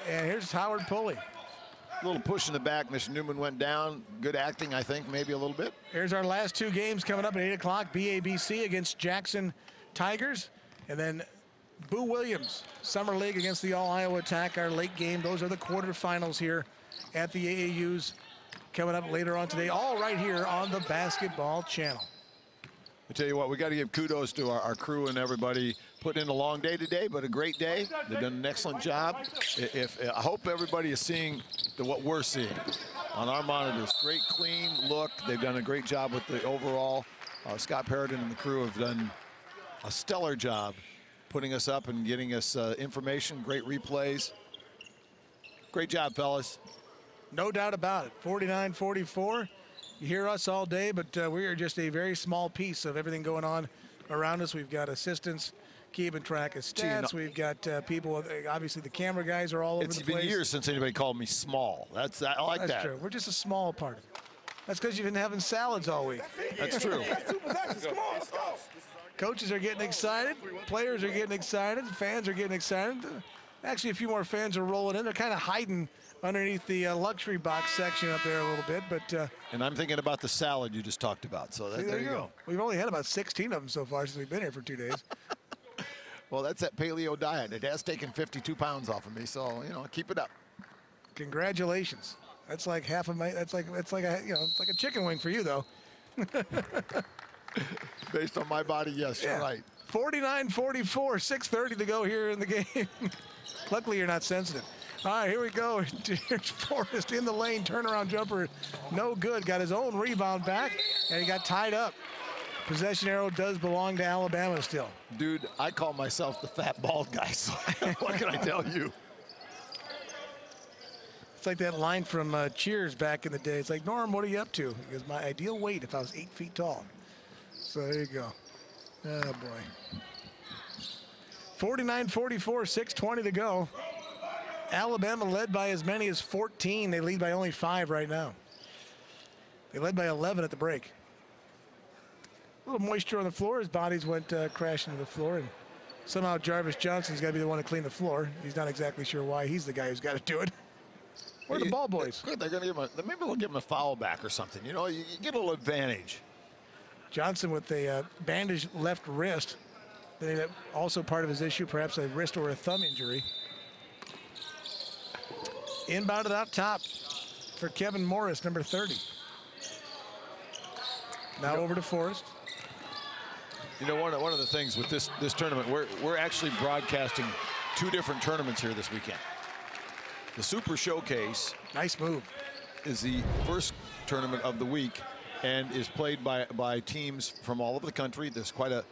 And here's Howard Pulley. A little push in the back. Mr. Newman went down. Good acting, I think, maybe a little bit. Here's our last two games coming up at 8 o'clock. BABC against Jackson Tigers. And then Boo Williams, Summer League against the All-Iowa Attack, our late game. Those are the quarterfinals here at the AAUs coming up later on today, all right here on the Basketball Channel. I tell you what, we got to give kudos to our crew and everybody putting in a long day today, but a great day. They've done an excellent job. I hope everybody is seeing what we're seeing on our monitors. Great, clean look. They've done a great job with the overall. Scott Perrodin and the crew have done a stellar job putting us up and getting us information, great replays. Great job, fellas. No doubt about it. 49-44. You hear us all day, but we are just a very small piece of everything going on around us. We've got assistants keeping track of stats. We've got people, obviously the camera guys are all over the place. It's been years since anybody called me small. I like that. That's true. We're just a small part of it. That's because you've been having salads all week. That's true. Coaches are getting excited. Players are getting excited. Fans are getting excited. Actually, a few more fans are rolling in. They're kind of hiding underneath the luxury box section up there a little bit, but and I'm thinking about the salad you just talked about. So there you go. We've only had about 16 of them so far since we've been here for 2 days. Well, that's that paleo diet. It has taken 52 pounds off of me, so keep it up. Congratulations. That's like half of my. That's like a it's like a chicken wing for you though. Based on my body, yes, yeah. You're right. 49-44, 6:30 to go here in the game. Luckily, you're not sensitive. All right, here we go. Here's Forrest in the lane. Turnaround jumper, no good. Got his own rebound back, and he got tied up. Possession arrow does belong to Alabama still. Dude, I call myself the fat bald guy, so what can I tell you? It's like that line from Cheers back in the day. It's like, Norm, what are you up to? He goes, my ideal weight if I was 8 feet tall. So there you go. Oh, boy. 49-44, 6:20 to go. Alabama led by as many as 14. They lead by only 5 right now. They led by 11 at the break. A little moisture on the floor. His bodies went crashing to the floor. And somehow Jarvis Johnson's got to be the one to clean the floor. He's not exactly sure why he's the guy who's got to do it. Where are the ball boys? Good. They're going to give him maybe they'll give him a foul back or something. You get a little advantage. Johnson with a bandaged left wrist. Also part of his issue, perhaps a wrist or a thumb injury. Inbounded out top for Kevin Morris, number 30. Now over to Forrest. One of the things with this tournament, we're actually broadcasting 2 different tournaments here this weekend. The Super Showcase, nice move, is the first tournament of the week and is played by teams from all over the country. There's quite a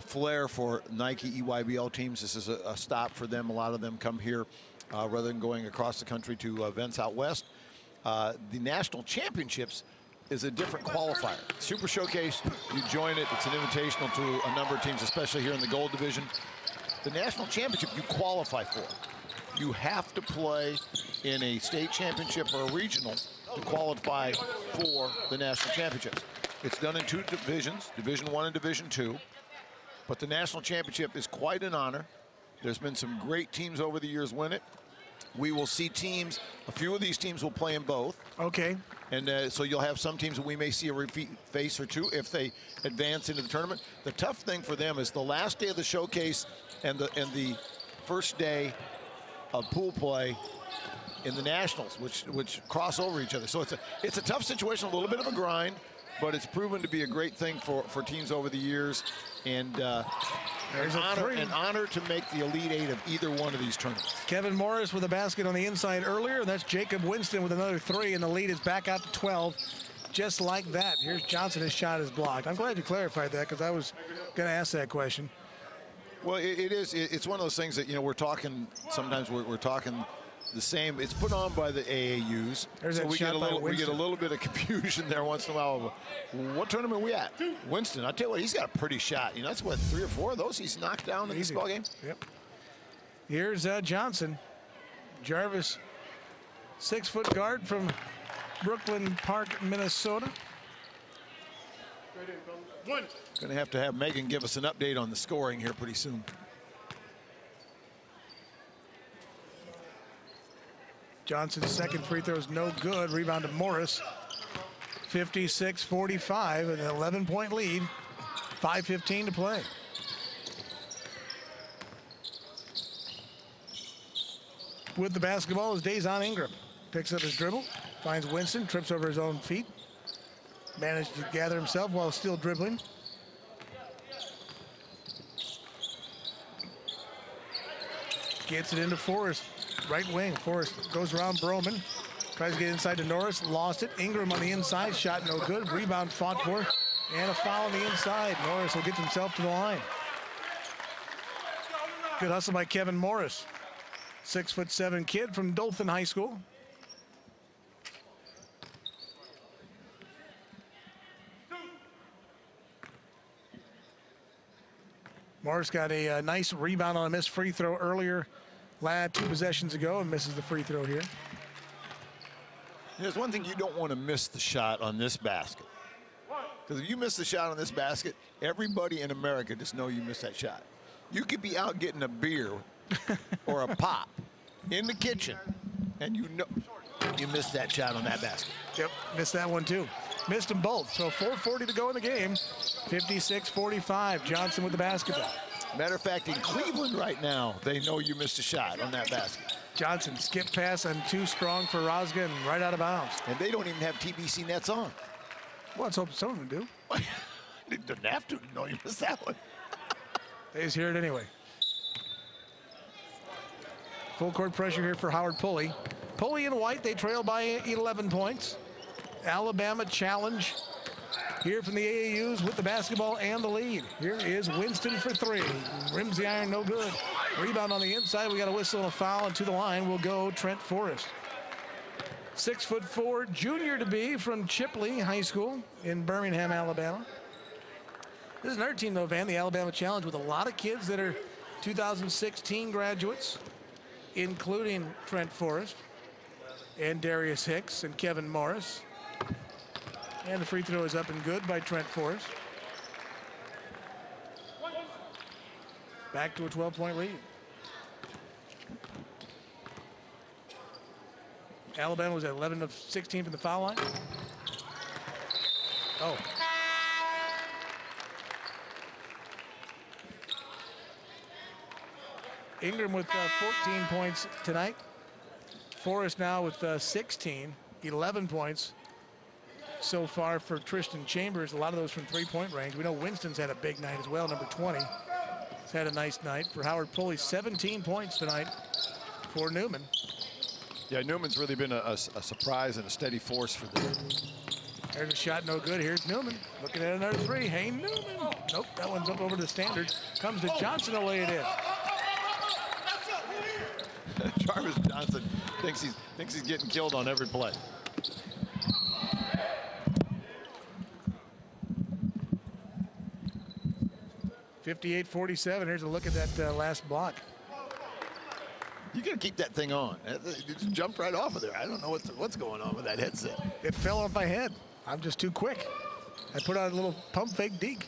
flair for Nike EYBL teams. This is a stop for them. A lot of them come here rather than going across the country to events out west. The National Championships is a different qualifier. Super Showcase, you join it. It's an invitational to a number of teams, especially here in the gold division. The National Championship you qualify for. You have to play in a state championship or a regional to qualify for the National Championships. It's done in 2 divisions, Division I and Division II. But the National Championship is quite an honor. There's been some great teams over the years win it. We will see teams, a few of these teams will play in both. Okay. And so you'll have some teams that we may see a repeat face or 2 if they advance into the tournament. The tough thing for them is the last day of the showcase and the first day of pool play in the Nationals, which cross over each other. So it's a tough situation, a little bit of a grind, but it's proven to be a great thing for teams over the years. And an honor to make the Elite 8 of either one of these tournaments. Kevin Morris with a basket on the inside earlier, and that's Jacob Winston with another 3, and the lead is back out to 12. Just like that. Here's Johnson, his shot is blocked. I'm glad you clarified that because I was going to ask that question. Well, it's one of those things that, we're talking, sometimes we're talking the same. It's put on by the AAUs. So we get a little bit of confusion there once in a while. What tournament are we at? Winston, I tell you what, he's got a pretty shot. That's what, 3 or 4 of those he's knocked down in this ball game. Yep. Here's Johnson. Jarvis, 6-foot guard from Brooklyn Park, Minnesota. Going to have Megan give us an update on the scoring here pretty soon. Johnson's second free throw is no good. Rebound to Morris. 56-45, an 11-point lead. 5:15 to play. With the basketball is Dazon Ingram. Picks up his dribble, finds Winston, trips over his own feet. Managed to gather himself while still dribbling. Gets it into Forrest, right wing. Forrest goes around Broman. Tries to get inside to Norris, lost it. Ingram on the inside, shot no good. Rebound fought for, and a foul on the inside. Norris will get himself to the line. Good hustle by Kevin Morris. 6'7" kid from Dothan High School. Morris got a nice rebound on a missed free throw earlier, 2 possessions ago, and misses the free throw here. There's one thing you don't want to miss the shot on this basket. Because if you miss the shot on this basket, everybody in America just know you missed that shot. You could be out getting a beer or a pop in the kitchen, and you know you missed that shot on that basket. Yep, missed that one too. Missed them both. So 4:40 to go in the game. 56-45. Johnson with the basketball. Matter of fact, in Cleveland right now, they know you missed a shot on that basket. Johnson skip pass and too strong for Rozga and right out of bounds. And they don't even have TBC nets on. Well, let's hope some of them do. They didn't have to. No, you missed that one. They just hear it anyway. Full court pressure here for Howard Pulley. Pulley in white, they trail by 11 points. Alabama challenge here from the AAUs with the basketball and the lead. Here is Winston for 3. Rims the iron, no good. Rebound on the inside. We got a whistle and a foul, and to the line will go Trent Forrest. 6'4", junior to be from Chipley High School in Birmingham, Alabama. This is another team, though, Van, the Alabama Challenge, with a lot of kids that are 2016 graduates, including Trent Forrest and Darius Hicks and Kevin Morris. And the free throw is up and good by Trent Forrest. Back to a 12-point lead. Alabama was at 11 of 16 from the foul line. Oh. Ingram with 14 points tonight. Forrest now with 16, 11 points so far for Tristan Chambers. A lot of those from three-point range. We know Winston's had a big night as well, number 20. He's had a nice night. For Howard Pulley, 17 points tonight for Newman. Yeah, Newman's really been a surprise and a steady force for them. There's a shot, no good. Here's Newman looking at another three. Hey, Newman. Nope, that one's up over the standard. Comes to Johnson to lay it in. Jarvis Johnson thinks he's getting killed on every play. .48-47. Here's a look at that last block. You got to keep that thing on. It just jumped right off of there. I don't know what's going on with that headset. It fell off my head. I'm just too quick. I put on a little pump fake deke.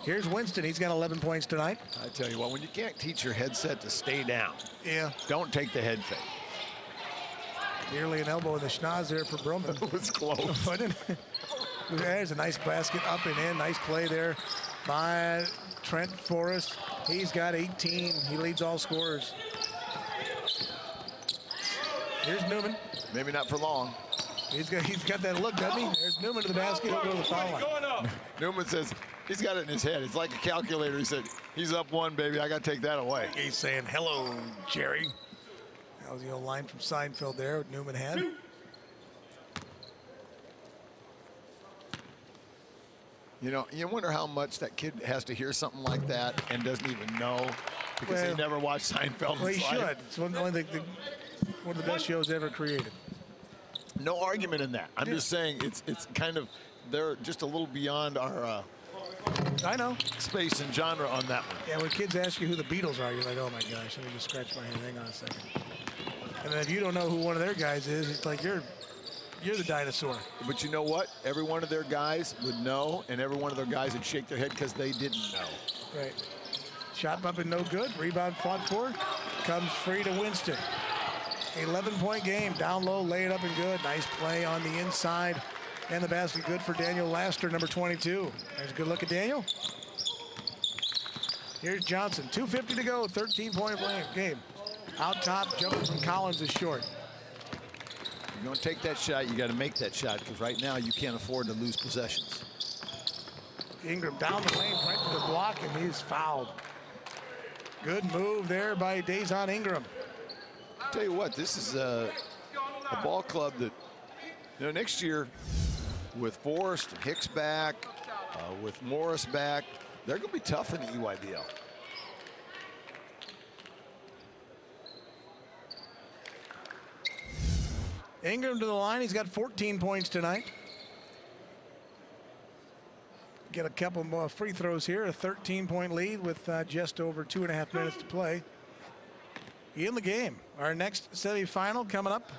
Here's Winston. He's got 11 points tonight. I tell you what, when you can't teach your headset to stay down, yeah, don't take the head fake. Nearly an elbow in the schnoz there for Broman. It was close. There's a nice basket up and in. Nice play there by Trent Forrest. He's got 18. He leads all scorers. Here's Newman. Maybe not for long. He's got that look, doesn't he? There's Newman to the basket. He'll go to the foul line. Newman says he's got it in his head. It's like a calculator. He said, he's up one, baby. I got to take that away. He's saying, hello, Jerry. That was the old line from Seinfeld there, what Newman had. You know, you wonder how much that kid has to hear something like that and doesn't even know because he never watched Seinfeld. Well, he should. It's one of the best shows ever created. No argument in that. I'm just saying it's kind of, they're just a little beyond our I know. space and genre on that one. Yeah, when kids ask you who the Beatles are, you're like, oh my gosh, let me just scratch my head. Hang on a second. And then if you don't know who one of their guys is, it's like you're the dinosaur. But you know what? Every one of their guys would know, and every one of their guys would shake their head because they didn't know. Right. Shot bump and no good. Rebound fought for. Comes free to Winston. 11-point game. Down low, lay it up and good. Nice play on the inside. And the basket good for Daniel Laster, number 22. There's a good look at Daniel. Here's Johnson. 2:50 to go, 13-point game. Out top, jumping from Collins is short. You're going to take that shot, you got to make that shot, because right now you can't afford to lose possessions. Ingram down the lane, right to the block, and he's fouled. Good move there by Dazon Ingram. Tell you what, this is a ball club that, you know, next year with Forrest and Hicks back, with Morris back, they're going to be tough in the EYBL. Ingram to the line. He's got 14 points tonight. Get a couple more free throws here. A 13-point lead with just over 2.5 minutes to play in the game. Our next semifinal coming up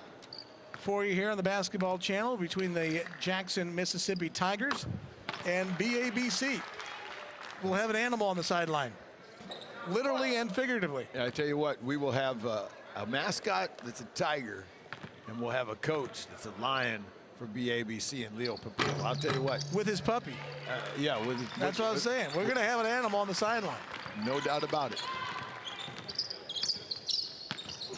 for you here on the basketball channel between the Jackson, Mississippi Tigers and BABC. We'll have an animal on the sideline, literally and figuratively. Yeah, I tell you what, we will have a mascot that's a tiger, and we'll have a coach that's a lion for BABC and Leo Papillo. I'll tell you what. With his puppy. Yeah. That's what I was saying. We're going to have an animal on the sideline. No doubt about it.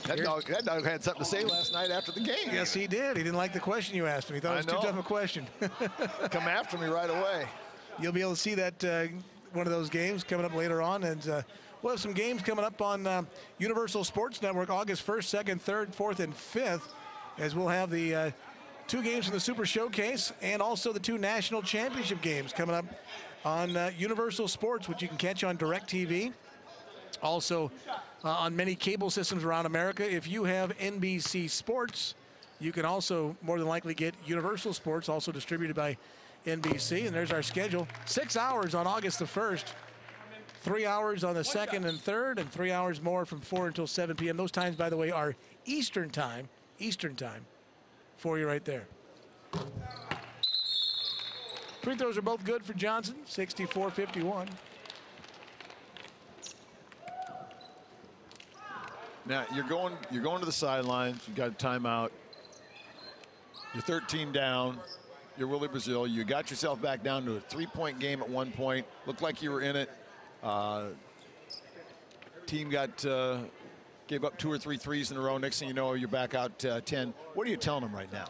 That dog had something to say last night after the game. Yes, he did. He didn't like the question you asked him. He thought it was too tough a question. Come after me right away. You'll be able to see that one of those games coming up later on. And we'll have some games coming up on Universal Sports Network August 1st, 2nd, 3rd, 4th, and 5th, as we'll have the 2 games from the Super Showcase and also the 2 national championship games coming up on Universal Sports, which you can catch on DirecTV. Also on many cable systems around America. If you have NBC Sports, you can also more than likely get Universal Sports, also distributed by NBC. And there's our schedule. 6 hours on August the 1st, 3 hours on the 2nd and 3rd, and 3 hours more from 4 until 7 p.m. Those times, by the way, are Eastern time for you right there. Free throws are both good for Johnson, 64-51. Now you're going to the sidelines. You got a timeout. You're 13 down. You're Willie Brazil. You got yourself back down to a 3-point game at one point. Looked like you were in it. Team gave up 2 or 3 threes in a row. Next thing you know, you're back out 10. What are you telling them right now?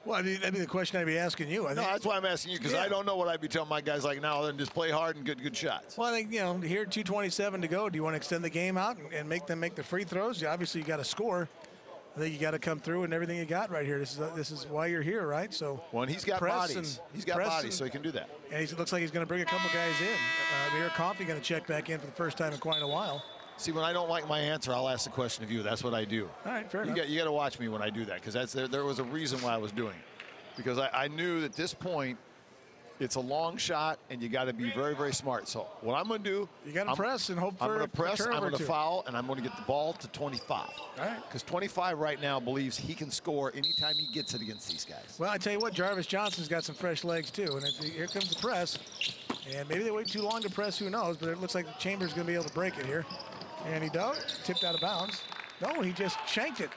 Well, I mean, that'd be the question I'd be asking you. No, that's why I'm asking you, because I don't know what I'd be telling my guys like now, other than just play hard and good shots. Well, I think, you know, here 2:27 to go. Do you want to extend the game out and make them make the free throws? Obviously, you got to score. I think you got to come through and everything you got right here. This is why you're here, right? So. Well, and he's got bodies. He's got bodies, so he can do that. And it looks like he's going to bring a couple guys in. Amir Coffey going to check back in for the first time in quite a while. See, when I don't like my answer, I'll ask the question of you. That's what I do. All right, fair enough. You got to watch me when I do that, because there was a reason why I was doing it. Because I knew at this point, it's a long shot, and you got to be very, very smart. So what I'm going to do, you got to press and hope for I'm going to press, I'm going to 2. foul, and I'm going to get the ball to 25. All right. Because 25 right now believes he can score anytime he gets it against these guys. Well, I tell you what, Jarvis Johnson's got some fresh legs too, and here comes the press. And maybe they wait too long to press, who knows? But it looks like Chambers going to be able to break it here. And he does. Tipped out of bounds. No, he just shanked it.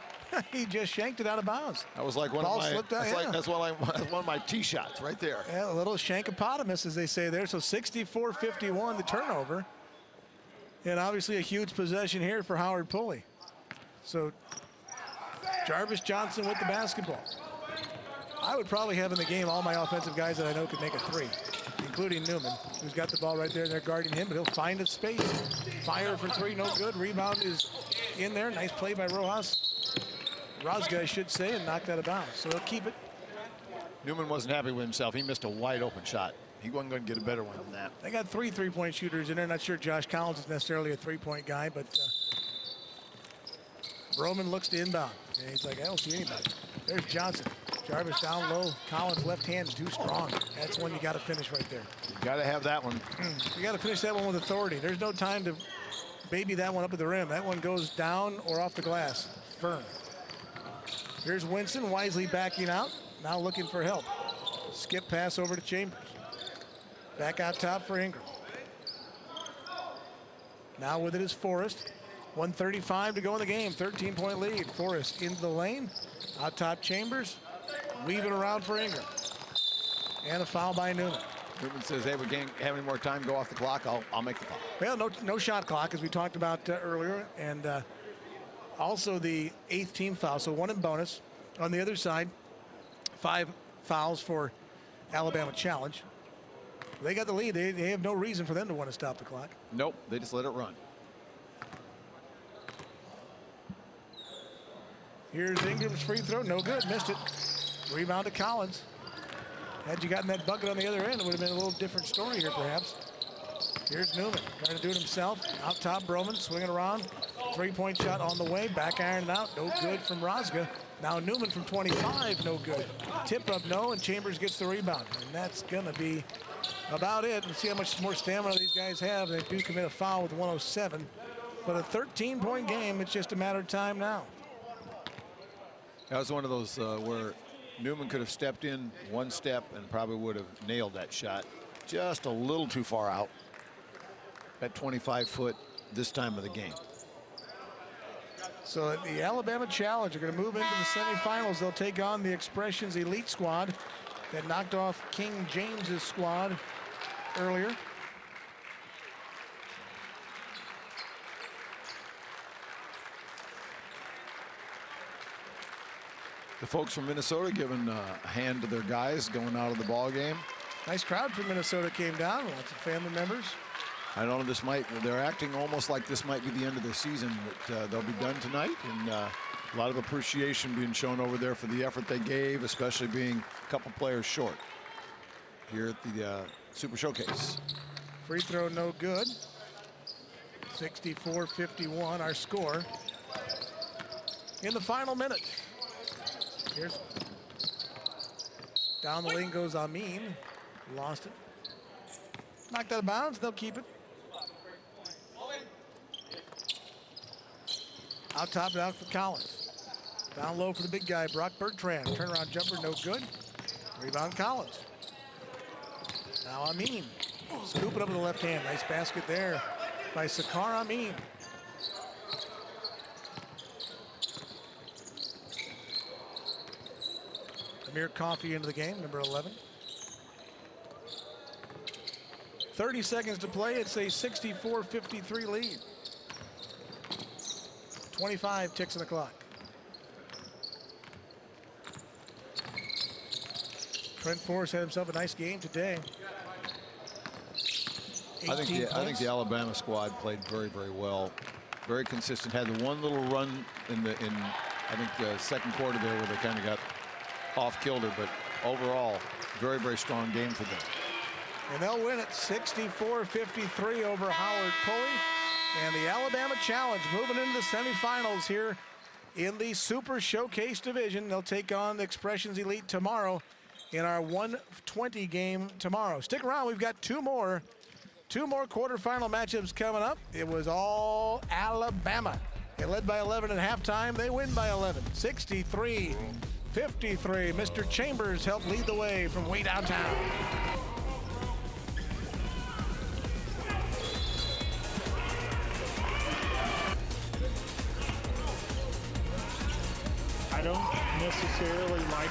He just shanked it out of bounds. That was like one Ball of my. slipped out, That's one of my tee shots right there. Yeah, a little shankopotamus, as they say there. So 64-51, the turnover, and obviously a huge possession here for Howard Pulley. So Jarvis Johnson with the basketball. I would probably have in the game all my offensive guys that I know could make a 3, including Newman, who's got the ball right there, and they're guarding him, but he'll find a space. Fire for 3, no good. Rebound is in there. Nice play by Rojas. Rozga, I should say, and knocked out of bounds. So he'll keep it. Newman wasn't happy with himself. He missed a wide open shot. He wasn't going to get a better one than that. They got 3 3-point shooters in there. Not sure Josh Collins is necessarily a 3-point guy, but Broman looks to inbound. And he's like, I don't see anybody. There's Johnson. Jarvis down low. Collins left hand is too strong. That's one you got to finish right there. You got to have that one. You got to finish that one with authority. There's no time to baby that one up at the rim. That one goes down or off the glass. Firm. Here's Winston wisely backing out. Now looking for help. Skip pass over to Chambers. Back out top for Ingram. Now with it is Forrest. 1:35 to go in the game. 13-point lead. Forrest into the lane. Out top Chambers. Weaving around for Ingram. And a foul by Newman. Newman says, hey, we can't have any more time. Go off the clock. I'll make the foul. Well, no shot clock, as we talked about earlier. And also the 8th team foul. So 1 in bonus. On the other side, 5 fouls for Alabama challenge. They got the lead. They have no reason for them to want to stop the clock. Nope, they just let it run. Here's Ingram's free throw. No good. Missed it. Rebound to Collins. Had you gotten that bucket on the other end, it would have been a little different story here, perhaps. Here's Newman trying to do it himself. Out top, Broman swinging around. 3-point shot on the way. Back iron out. No good from Rosga. Now Newman from 25. No good. Tip up, no, and Chambers gets the rebound. And that's going to be about it. We'll see how much more stamina these guys have. They do commit a foul with 107. But a 13-point game, it's just a matter of time now. That was one of those where Newman could have stepped in 1 step and probably would have nailed that shot. Just a little too far out. At 25 foot this time of the game. So the Alabama Challenge are going to move into the semifinals. They'll take on the Expressions Elite squad that knocked off King James's squad earlier. The folks from Minnesota giving a hand to their guys going out of the ball game. Nice crowd from Minnesota came down. Lots of family members. I don't know, they're acting almost like this might be the end of their season, but they'll be done tonight. And a lot of appreciation being shown over there for the effort they gave, especially being a couple players short here at the Super Showcase. Free throw no good. 64-51 our score. In the final minute. Here's down the lane goes Amin. Lost it. Knocked out of bounds. They'll keep it. Out top, out for Collins. Down low for the big guy, Brock Bertrand. Turnaround jumper, no good. Rebound Collins. Now Amin. Scoop it up with the left hand. Nice basket there by Sakar Amin. Amir Coffey into the game, number 11. 30 seconds to play. It's a 64-53 lead. 25 ticks on the clock. Trent Forrest had himself a nice game today. I think the Alabama squad played very, very well. Very consistent. Had the one little run in I think the second quarter there where they kind of got off kilter, but overall, very, very strong game for them. And they'll win it 64-53 over Howard Pulley. And the Alabama Challenge moving into the semifinals here in the Super Showcase division. They'll take on the Expressions Elite tomorrow in our 120 game tomorrow. Stick around, we've got two more quarterfinal matchups coming up. It was all Alabama. They led by 11 at halftime. They win by 11, 63-53. Mr. Chambers helped lead the way from way downtown. I don't necessarily like